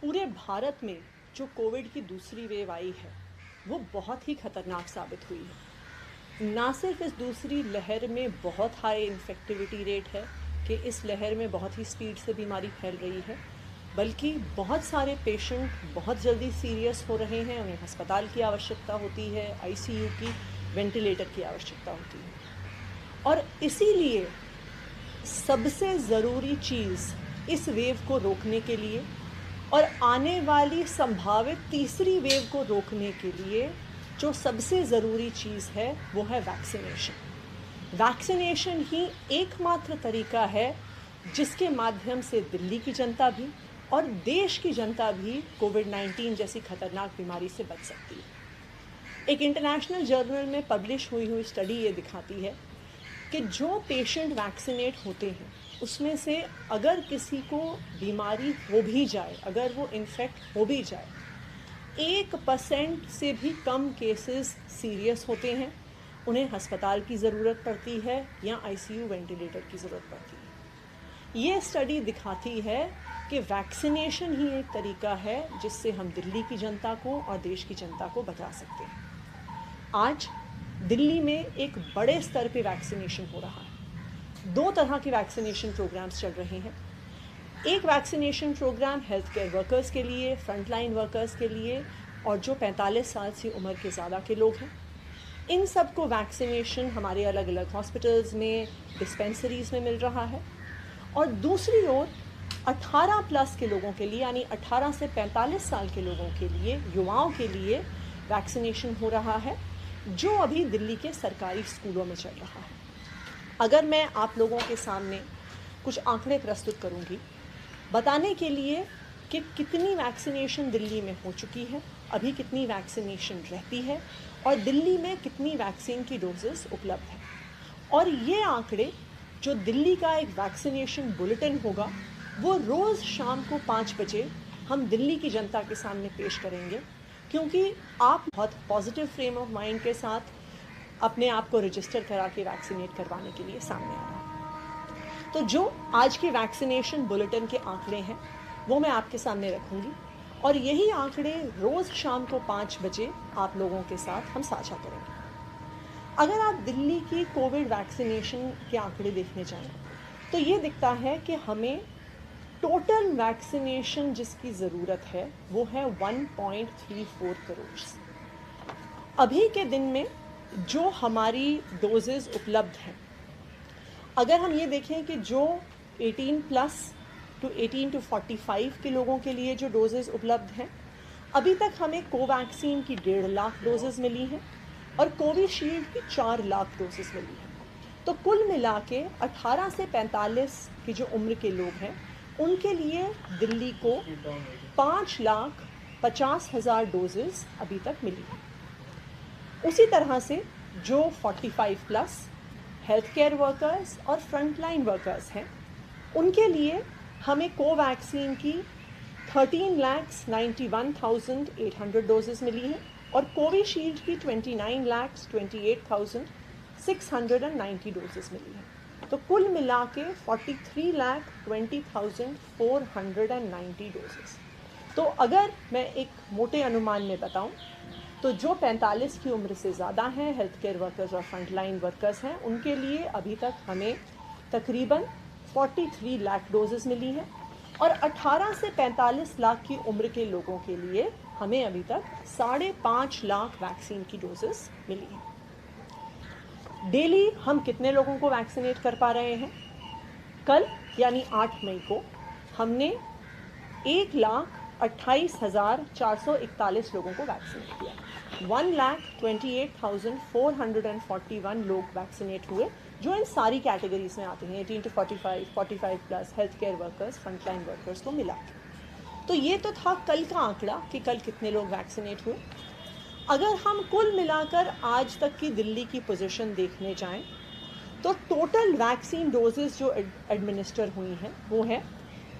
पूरे भारत में जो कोविड की दूसरी वेव आई है वो बहुत ही खतरनाक साबित हुई है। ना सिर्फ इस दूसरी लहर में बहुत हाई इन्फेक्टिविटी रेट है कि इस लहर में बहुत ही स्पीड से बीमारी फैल रही है, बल्कि बहुत सारे पेशेंट बहुत जल्दी सीरियस हो रहे हैं, उन्हें अस्पताल की आवश्यकता होती है, आईसीयू की, वेंटिलेटर की आवश्यकता होती है। और इसीलिए सबसे ज़रूरी चीज़ इस वेव को रोकने के लिए और आने वाली संभावित तीसरी वेव को रोकने के लिए जो सबसे ज़रूरी चीज़ है वो है वैक्सीनेशन। वैक्सीनेशन ही एकमात्र तरीका है जिसके माध्यम से दिल्ली की जनता भी और देश की जनता भी कोविड-19 जैसी खतरनाक बीमारी से बच सकती है। एक इंटरनेशनल जर्नल में पब्लिश हुई स्टडी ये दिखाती है कि जो पेशेंट वैक्सीनेट होते हैं उसमें से अगर किसी को बीमारी हो भी जाए, अगर वो इन्फेक्ट हो भी जाए, 1% से भी कम केसेस सीरियस होते हैं, उन्हें अस्पताल की ज़रूरत पड़ती है या आईसीयू वेंटिलेटर की ज़रूरत पड़ती है। ये स्टडी दिखाती है कि वैक्सीनेशन ही एक तरीका है जिससे हम दिल्ली की जनता को और देश की जनता को बचा सकते हैं। आज दिल्ली में एक बड़े स्तर पे वैक्सीनेशन हो रहा है। 2 तरह के वैक्सीनेशन प्रोग्राम्स चल रहे हैं। एक vaccination program health care workers के लिए, फ्रंटलाइन वर्कर्स के लिए और जो 45 साल से उम्र के ज़्यादा के लोग हैं, इन सब को वैक्सीनेशन हमारे अलग अलग हॉस्पिटल्स में, डिस्पेंसरीज में मिल रहा है। और दूसरी ओर 18 प्लस के लोगों के लिए, यानी 18 से 45 साल के लोगों के लिए, युवाओं के लिए वैक्सीनेशन हो रहा है, जो अभी दिल्ली के सरकारी स्कूलों में चल रहा है। अगर मैं आप लोगों के सामने कुछ आंकड़े प्रस्तुत करूंगी बताने के लिए कि कितनी वैक्सीनेशन दिल्ली में हो चुकी है, अभी कितनी वैक्सीनेशन रहती है और दिल्ली में कितनी वैक्सीन की डोजेस उपलब्ध है। और ये आंकड़े जो दिल्ली का एक वैक्सीनेशन बुलेटिन होगा वो रोज़ शाम को 5 बजे हम दिल्ली की जनता के सामने पेश करेंगे, क्योंकि आप बहुत पॉजिटिव फ्रेम ऑफ माइंड के साथ अपने आप को रजिस्टर करा के वैक्सीनेट करवाने के लिए सामने आ रहा है। तो जो आज के वैक्सीनेशन बुलेटिन के आंकड़े हैं वो मैं आपके सामने रखूंगी और यही आंकड़े रोज़ शाम को 5 बजे आप लोगों के साथ हम साझा करेंगे। अगर आप दिल्ली की कोविड वैक्सीनेशन के आंकड़े देखने जाएं तो ये दिखता है कि हमें टोटल वैक्सीनेशन जिसकी ज़रूरत है वो है 1.34 करोड़। अभी के दिन में जो हमारी डोजेज़ उपलब्ध हैं, अगर हम ये देखें कि जो 18 प्लस टू 18 टू 45 के लोगों के लिए जो डोजेज़ उपलब्ध हैं, अभी तक हमें कोवैक्सीन की 1.5 लाख डोजेज़ मिली हैं और कोविशील्ड की 4 लाख डोजेज़ मिली हैं। तो कुल मिला के 18 से 45 की जो उम्र के लोग हैं उनके लिए दिल्ली को 5,50,000 डोजेज़ अभी तक मिली हैं। उसी तरह से जो 45 प्लस हेल्थ केयर वर्कर्स और फ्रंटलाइन वर्कर्स हैं उनके लिए हमें कोवैक्सीन की 13,91,800 डोजेज़ मिली हैं और कोविशील्ड की 29,28,690 डोजेज़ मिली हैं। तो कुल मिला के 43,20,490 डोजेज़। तो अगर मैं एक मोटे अनुमान में बताऊं तो जो 45 की उम्र से ज़्यादा हैं, हेल्थ केयर वर्कर्स और फ्रंटलाइन वर्कर्स हैं, उनके लिए अभी तक हमें तकरीबन 43 लाख डोजेज़ मिली हैं और 18 से 45 लाख की उम्र के लोगों के लिए हमें अभी तक 5.5 लाख वैक्सीन की डोजेज़ मिली हैं। डेली हम कितने लोगों को वैक्सीनेट कर पा रहे हैं? कल यानी 8 मई को हमने 1,28,441 लोगों को वैक्सीनेट किया। 1,28,441 लोग वैक्सीनेट हुए जो इन सारी कैटेगरीज में आते हैं, 18 to 45, 45 plus, health care workers, frontline workers को मिला। तो ये तो था कल का आंकड़ा कि कल कितने लोग वैक्सीनेट हुए। अगर हम कुल मिलाकर आज तक की दिल्ली की पोजीशन देखने जाएं तो टोटल वैक्सीन डोजेस जो एडमिनिस्टर हुई हैं वो है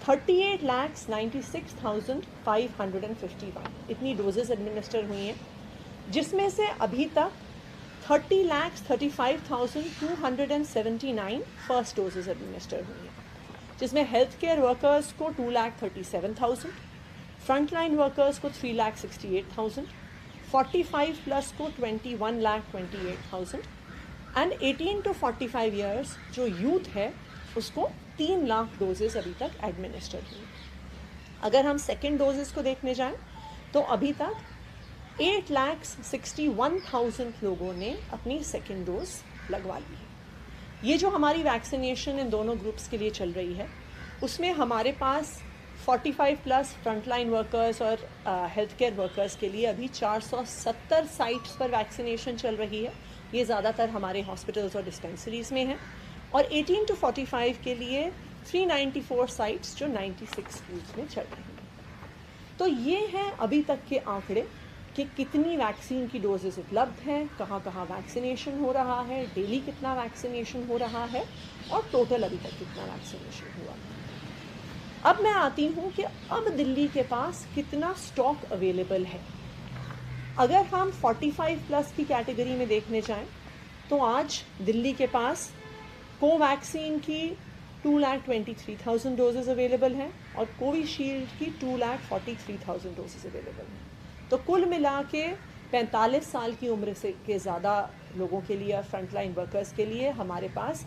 38,96,551। इतनी डोजेस एडमिनिस्टर हुई हैं, जिसमें से अभी तक 30,35,279 फर्स्ट डोजेस एडमिनिस्टर हुई हैं, जिसमें हेल्थ केयर वर्कर्स को 2,37,000, फ्रंट लाइन वर्कर्स को 3,68,000, 45 प्लस को 21,28,000 एंड 18 टू 45 ईयर्स जो यूथ है उसको 3 लाख डोजेस अभी तक एडमिनिस्टर हुए। अगर हम सेकेंड डोजेस को देखने जाएं तो अभी तक 8,61,000 लोगों ने अपनी सेकेंड डोज लगवा ली है। ये जो हमारी वैक्सीनेशन इन दोनों ग्रुप्स के लिए चल रही है उसमें हमारे पास 45 प्लस फ्रंटलाइन वर्कर्स और हेल्थ केयर वर्कर्स के लिए अभी 470 साइट्स पर वैक्सीनेशन चल रही है। ये ज़्यादातर हमारे हॉस्पिटल्स और डिस्पेंसरीज में है। और 18 टू 45 के लिए 394 साइट्स जो 96 स्कूल्स में चल रही हैं। तो ये हैं अभी तक के आंकड़े कि कितनी वैक्सीन की डोजेस उपलब्ध हैं, कहाँ कहाँ वैक्सीनेशन हो रहा है, डेली कितना वैक्सीनेशन हो रहा है और टोटल अभी तक कितना वैक्सीनेशन हुआ है। अब मैं आती हूँ कि अब दिल्ली के पास कितना स्टॉक अवेलेबल है। अगर हम 45 प्लस की कैटेगरी में देखने जाएं तो आज दिल्ली के पास कोवैक्सीन की 2,23,000 डोजेज अवेलेबल हैं और कोविशील्ड की 2,43,000 डोजेज अवेलेबल हैं। तो कुल मिला के 45 साल की उम्र से के ज़्यादा लोगों के लिए, फ्रंटलाइन वर्कर्स के लिए हमारे पास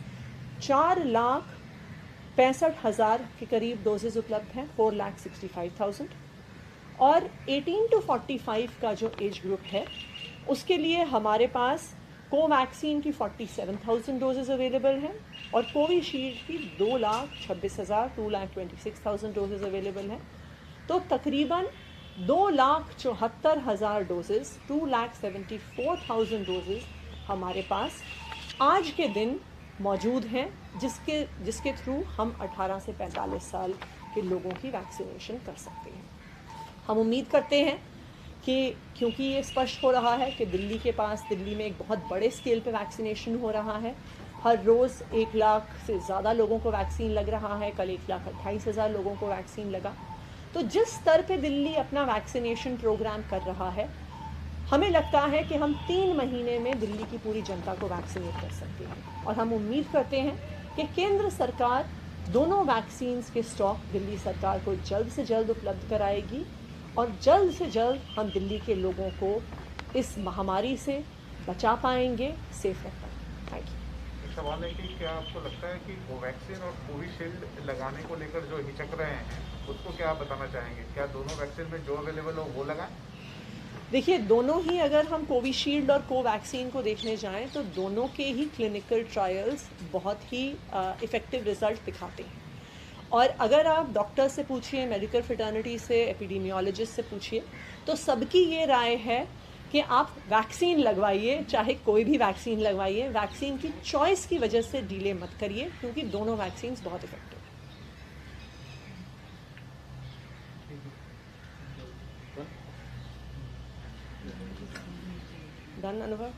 4,65,000 के करीब डोजेज उपलब्ध हैं, 4,65,000। और 18 टू 45 का जो एज ग्रुप है उसके लिए हमारे पास कोवैक्सीन की 47,000 डोजेज अवेलेबल हैं और कोविशील्ड की 2,26,000 डोजेज अवेलेबल हैं। तो तकरीबन 2,74,000 डोजेज, 2,74,000 डोजेज हमारे पास आज के दिन मौजूद हैं जिसके थ्रू हम 18 से 45 साल के लोगों की वैक्सीनेशन कर सकते हैं। हम उम्मीद करते हैं कि क्योंकि ये स्पष्ट हो रहा है कि दिल्ली में एक बहुत बड़े स्केल पे वैक्सीनेशन हो रहा है। हर रोज़ 1 लाख से ज़्यादा लोगों को वैक्सीन लग रहा है। कल 1,28,000 लोगों को वैक्सीन लगा। तो जिस स्तर पे दिल्ली अपना वैक्सीनेशन प्रोग्राम कर रहा है, हमें लगता है कि हम 3 महीने में दिल्ली की पूरी जनता को वैक्सीनेट कर सकते हैं। और हम उम्मीद करते हैं कि केंद्र सरकार दोनों वैक्सीन्स के स्टॉक दिल्ली सरकार को जल्द से जल्द उपलब्ध कराएगी और जल्द से जल्द हम दिल्ली के लोगों को इस महामारी से बचा पाएंगे, सेफ रख पाएंगे। Thank you. एक सवाल है कि क्या आपको लगता है कि कोवैक्सीन और कोविशील्ड लगाने को लेकर जो हिचक रहे हैं उसको क्या आप बताना चाहेंगे? क्या दोनों वैक्सीन में जो अवेलेबल हो वो लगाएं? देखिए, दोनों ही अगर हम कोविशील्ड और कोवैक्सीन को देखने जाएं तो दोनों के ही क्लिनिकल ट्रायल्स बहुत ही इफ़ेक्टिव रिजल्ट दिखाते हैं। और अगर आप डॉक्टर से पूछिए, मेडिकल फ्रेटर्निटी से, एपिडेमियोलॉजिस्ट से पूछिए, तो सबकी ये राय है कि आप वैक्सीन लगवाइए, चाहे कोई भी वैक्सीन लगवाइए। वैक्सीन की चॉइस की वजह से डिले मत करिए क्योंकि दोनों वैक्सीन बहुत इफेक्टिव हैं। डन अनुभव?